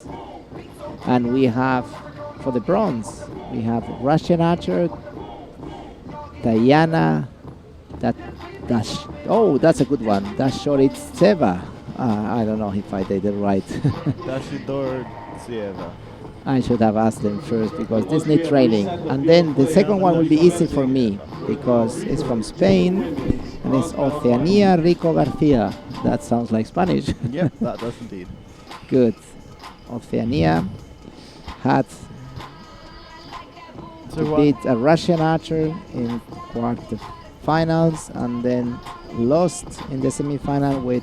And we have, for the bronze, we have Russian archer Tuyana that's a good one. Dashidorzhieva. I don't know if I did it right. Dashidorzhieva. I should have asked them first because this needs training. And then the second one will be easy for me because it's from Spain and it's Oceania Rico Garcia. That sounds like Spanish. Yep, that does indeed. Good. Oceania had to beat a Russian archer in quarterfinals and then lost in the semifinal with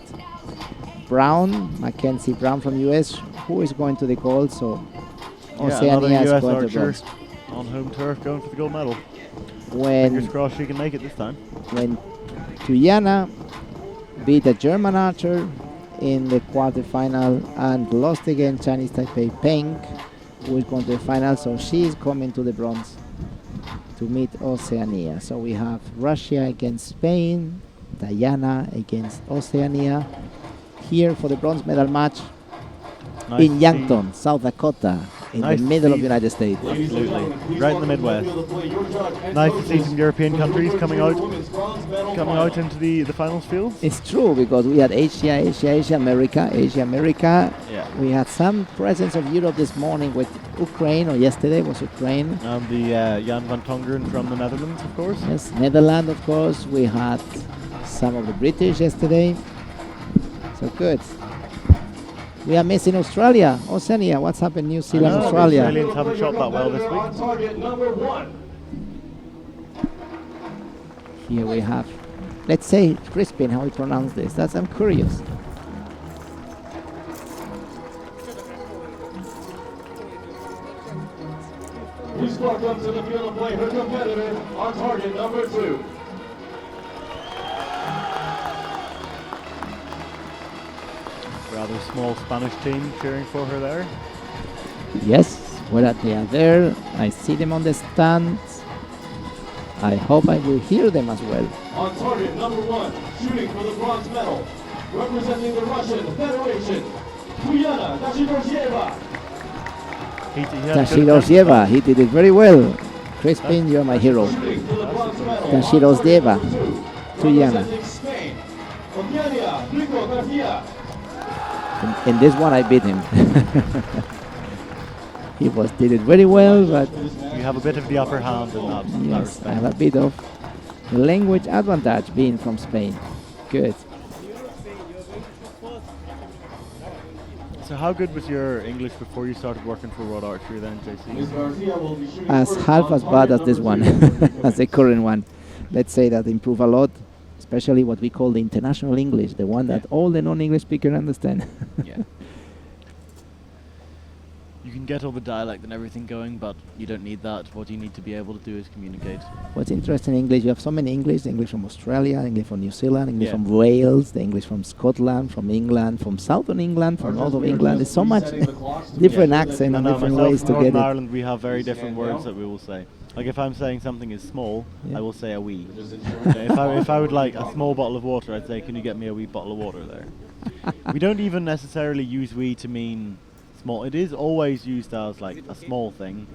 Mackenzie Brown from US, who is going to the gold. So Oceania is going to bronze. On home turf going for the gold medal. Fingers crossed she can make it this time. When Tuyana beat a German archer in the quarterfinal and lost again Chinese Taipei Peng, who is going to the final, so she is coming to the bronze to meet Oceania. So we have Russia against Spain, Tuyana against Oceania here for the bronze medal match in Yankton, South Dakota, in the middle of the United States. Absolutely, right in the Midwest. Nice to see some European countries coming out into the finals fields. It's true, because we had Asia, America. Yeah. We had some presence of Europe this morning with Ukraine, or yesterday was Ukraine. And the Jan van Tongeren from the Netherlands, of course. Yes, Netherlands, of course. We had some of the British yesterday. So good. We are missing Australia. Oceania, what's happened? New Zealand, Australia. The Australians haven't shot that well this week. Target number 1. Here we have, let's say Crispin, how we pronounce this. I'm curious. Please welcome to the field of play her competitor on target number 2. Rather small Spanish team cheering for her there. Yes, well, they are there. I see them on the stands. I hope I will hear them as well. On target number 1, shooting for the bronze medal, representing the Russian Federation, Tuyana Dashidorzhieva. Dashidorzhieva, he did it very well. Crispin, you're my hero. Dashidorzhieva, Tuyana. Spain, Oceania Rico Garcia. In this one, I beat him. He did it very well, but you have a bit of the upper hand in that. Yes, I have a bit of the language advantage being from Spain. Good. So how good was your English before you started working for World Archery then, JC? As half as bad as this one, as the current one. Let's say that improved a lot, especially what we call the international English, the one that all the non-English speakers understand. Yeah. You can get all the dialect and everything going, but you don't need that. What you need to be able to do is communicate. What's interesting in English, you have so many English, the English from Australia, English from New Zealand, English from Wales, the English from Scotland, from England, from southern England, from north of England. There's so much different accent and different ways to get it. In Ireland we have very different words that we will say. Like if I'm saying something is small, I will say a wee. If I would like a small bottle of water, I'd say, can you get me a wee bottle of water there? We don't even necessarily use wee to mean small. It is always used as like a small thing,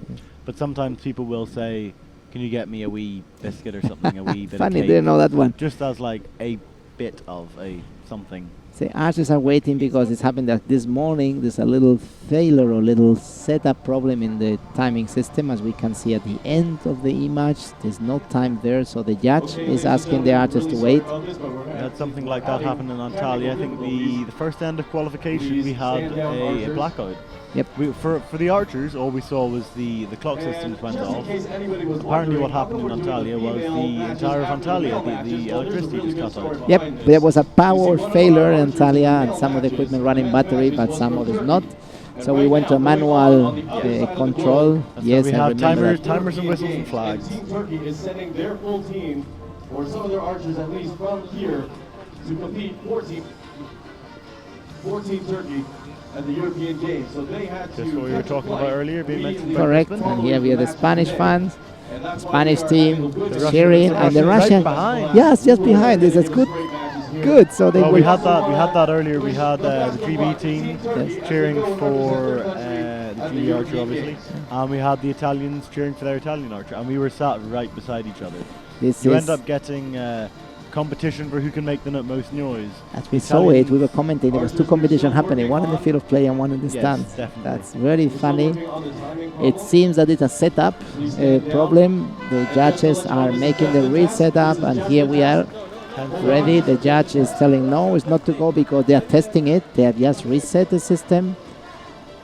but sometimes people will say, can you get me a wee biscuit or something, a wee bit Funny, of cake, didn't know that one. just as like a bit of a something. The archers are waiting because it's happened that this morning there's a little failure or little setup problem in the timing system, as we can see at the end of the image. There's no time there, so the judge is asking the archers to wait. We had something like that happen in Antalya. I think the first end of qualification we had a blackout. Yep. For the archers, all we saw was the clock systems went off. Apparently what happened in Antalya was the entire of Antalya, the electricity just cut out. Yep, there was a power failure in Antalya, and some of the equipment running battery, but some others not. So we went to a manual control. Yes, we I have remember timers and whistles and flags. Turkey is sending their full team, or some of their archers at least, from here to compete 14 Turkey at the European Games. So they had to. Just what we were talking about earlier, being mentioned. Correct, and here we have the Spanish fans, Spanish team cheering, and the Russian. Right behind. Yes, just behind. This is good. good. So they Well, will. we had that earlier. We had the GB team cheering for the GB archer, obviously, and we had the Italians cheering for their Italian archer, and we were sat right beside each other. You end up getting competition for who can make the most noise. As we saw it, we were commenting. There was two competitions happening, one in the field of play and one in the stands. Definitely. That's very funny. It seems that it's a setup problem. The judges are making the read setup, and here we are ready. The judge is telling no, it's not to go because they are testing it. They have just reset the system.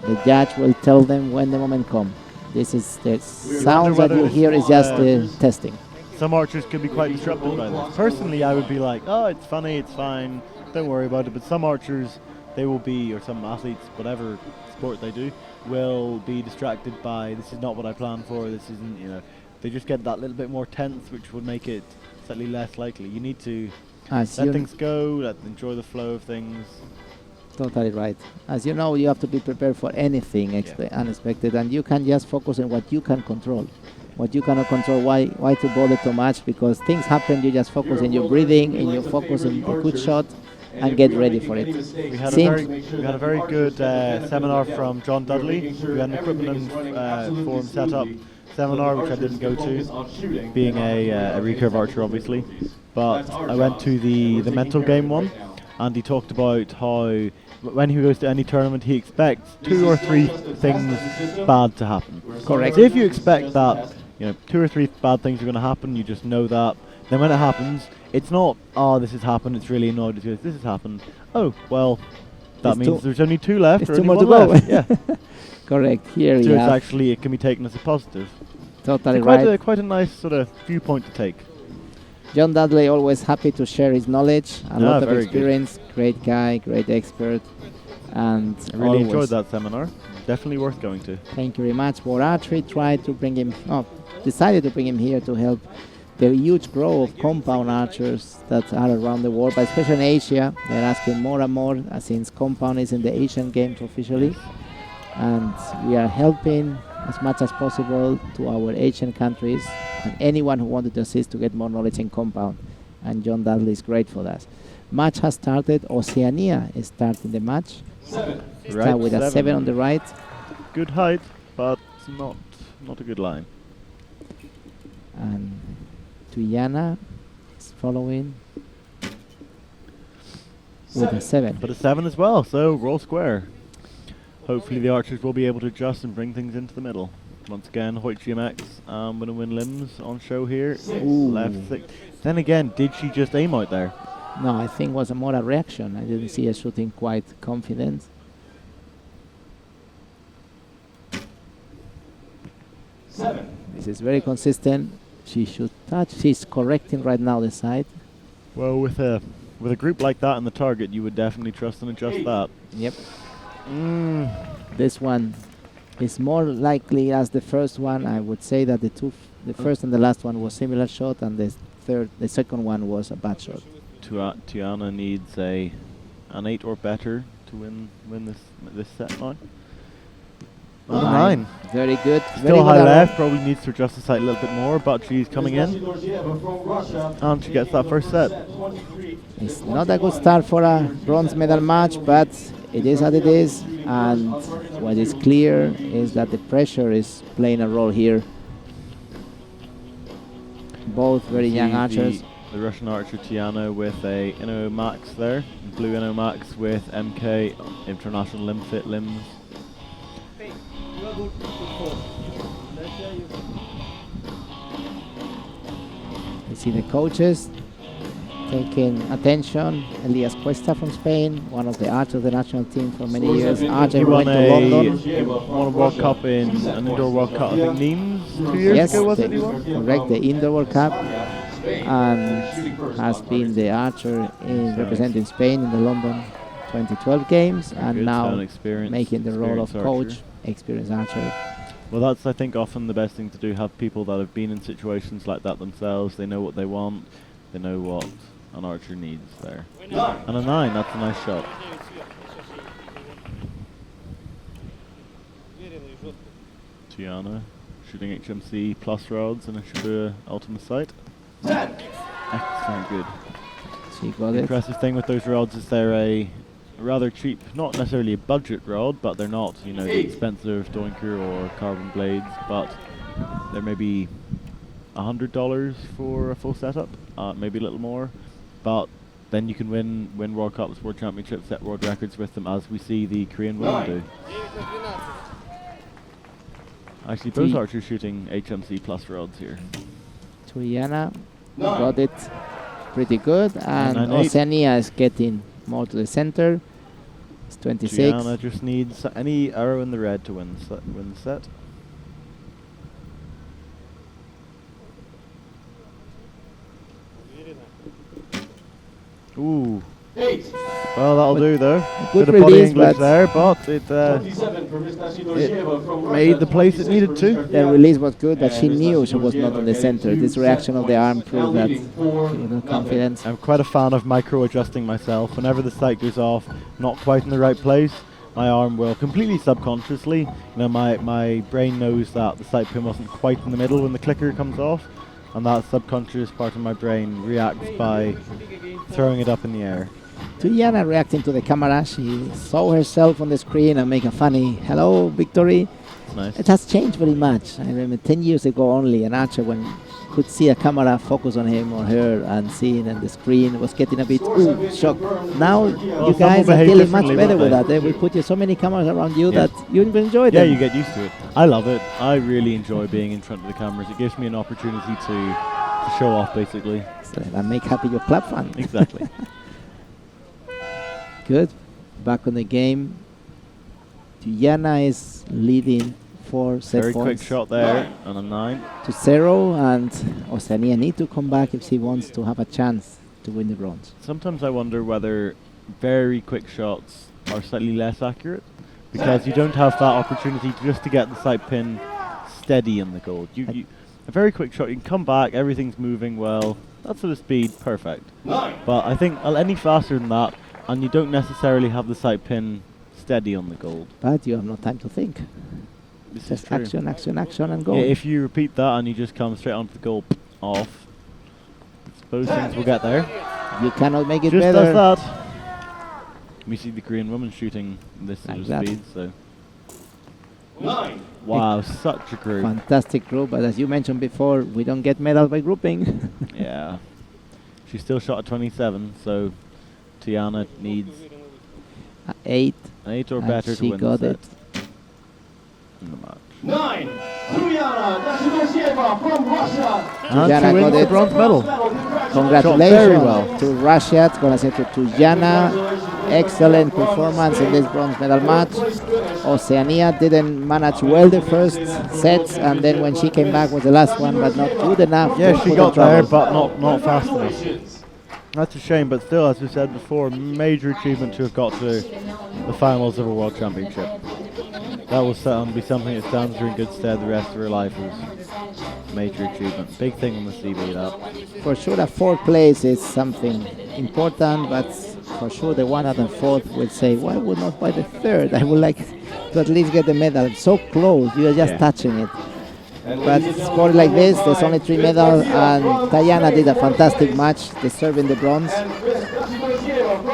The judge will tell them when the moment comes. This is the sound that you hear is just testing. Some archers could be quite disrupted by this. Personally, I would be like, oh, it's funny, it's fine, don't worry about it. But some archers, they will be, or some athletes, whatever sport they do, will be distracted by, this is not what I planned for, this isn't, you know. They just get that little bit more tense, which would make it slightly less likely. You need to let things go, enjoy the flow of things. Totally right. As you know, you have to be prepared for anything unexpected, and you can just focus on what you can control. What you cannot control, why to bother too much? Because things happen, you just focus on your breathing, and you focus on the good shot, and get ready for it. We had a very good seminar from John Dudley. We had an equipment and forum setup seminar, which I didn't go to, being a recurve archer, obviously. But I went to the mental game one, and he talked about how when he goes to any tournament, he expects 2 or 3 things bad to happen. Correct. So if you expect that, 2 or 3 bad things are going to happen, you just know that. Then when it happens, it's not, oh, this has happened, it's really annoyed, this has happened. Oh, well, that means there's only 2 left, it's or 2 only more to 1 go. left. Yeah. Correct. Here so you it's have actually, it can be taken as a positive. Totally right. Quite a nice sort of viewpoint to take. John Dudley, always happy to share his knowledge, a lot of experience, great guy, great expert, and I really enjoyed that seminar. Definitely worth going to. Thank you very much. World Archery decided to bring him here to help the huge growth of compound archers that are around the world, but especially in Asia. They're asking more and more since compound is in the Asian Games officially, and we are helping as much as possible to our Asian countries and anyone who wanted to assist to get more knowledge in compound. And John Dudley is great for that. Match has started. Oceania is starting the match. Start with a 7 on the right. Good height, but not a good line. And Tuyana is following with a 7. But a 7 as well, so roll square. Hopefully the archers will be able to adjust and bring things into the middle. Once again, Hoyt GMX going to win limbs on show here. Ooh. Left 6. Then again, did she just aim out there? No, I think it was more a reaction. I didn't see her shooting quite confident. This is very consistent. She should touch. She's correcting right now the side. Well, with a group like that in the target, you would definitely trust and adjust that. Yep. This one is more likely as the first one. I would say that the first and the last one was similar shot, and the second one was a bad shot. Tuyana needs an 8 or better to win this set now. 9. Very good. Still high left, probably needs to adjust the sight a little bit more, but she's coming in. And she gets that first set. It's not a good start for a bronze medal match, but it is what it is. And what is clear is that the pressure is playing a role here. Both very young archers. The Russian archer Tuyana with a Inno Max there. Blue Inno Max with MK, International Limb Fit limbs. We see the coaches taking attention. Elias Cuesta from Spain, one of the archers of the national team for many years. Archer went to London. He won a World Cup in an indoor World Cup, I think Nîmes 2 years ago, was it? Correct, the indoor World Cup. And has been the archer representing Spain in the London 2012 games, and now making the role of coach, experienced archer. Well, that's, I think, often the best thing to do, have people that have been in situations like that themselves. They know what they want, they know what an archer needs there. And a 9, that's a nice shot. Tuyana shooting HMC plus rods and a Shibuya Ultima sight. Excellent, good. She got it. Impressive thing with those rods is they're a rather cheap, not necessarily a budget rod, but they're not, you know, the expensive Doinker or carbon blades, but they're maybe $100 for a full setup, maybe a little more, but then you can win World Cups, World Championships, set world records with them, as we see the Korean women do. Actually, both archers shooting HMC plus rods here. Tuyana got it pretty good, and Oceania is getting more to the center. It's 26. Tuyana just needs any arrow in the red to win the set. Ooh. Well, that'll do though. Good bit of body release, English but there, but it made the place it needed to. the release was good, but she knew she was not on the center. This reaction of the arm proved that she had confidence. I'm quite a fan of micro-adjusting myself. Whenever the sight goes off, not quite in the right place, my arm will completely subconsciously, you know, my brain knows that the sight pin wasn't quite in the middle when the clicker comes off, and that subconscious part of my brain reacts by throwing it up in the air. Tuyana reacting to the camera, she saw herself on the screen and make a funny hello victory. Nice. It has changed very much. I remember 10 years ago only an archer when could see a camera focus on him or her and seeing on the screen was getting a bit shocked. Now you guys are dealing much better with that. We put you so many cameras around you that you enjoy them. Yeah, you get used to it. I love it. I really enjoy being in front of the cameras. It gives me an opportunity to show off, basically. And make happy your club fan. Exactly. Good. Back on the game. Tuyana is leading 4 set Very points. quick shot there on a 9. To 0, and Oceania need to come back if she wants to have a chance to win the bronze. Sometimes I wonder whether very quick shots are slightly less accurate because you don't have that opportunity to get the sight pin steady in the gold. A very quick shot, you can come back, everything's moving well, that sort of speed, perfect. But I think any faster than that, and you don't necessarily have the sight pin steady on the gold. But you have no time to think. This Just is true. action, action, action, and go. Yeah, if you repeat that and you just come straight onto the goal off, I suppose things will get there. You cannot make it Just better. does that. We see the Korean woman shooting this sort of speed, so. Wow, such a group. Fantastic group, but as you mentioned before, we don't get medals by grouping. Yeah. She still shot at 27, so Tuyana needs 8. an 8 or better to she win got the it. set in the match. 9. Tuyana Dashidorzhieva from Russia. Tuyana she wins got the it. bronze medal. Congratulations very well. to Russia. It's going to say to Tuyana. Excellent performance in this bronze medal match. Oceania didn't manage well the first sets, and then when she came back was the last one, but not good enough. Yeah, to she put got in trouble. there, but not fast enough. That's a shame, but still, as we said before, major achievement to have got to the finals of a World Championship. That will be something that stands her in good stead the rest of her life. As major achievement. Big thing on the CV, that. For sure, a 4th place is something important, but for sure the 1 out of 4th will say, why would not buy the 3rd? I would like to at least get the medal. So close, you are just touching it. But scored like this, there's only 3 medals, and Tuyana did a fantastic match, deserving the bronze.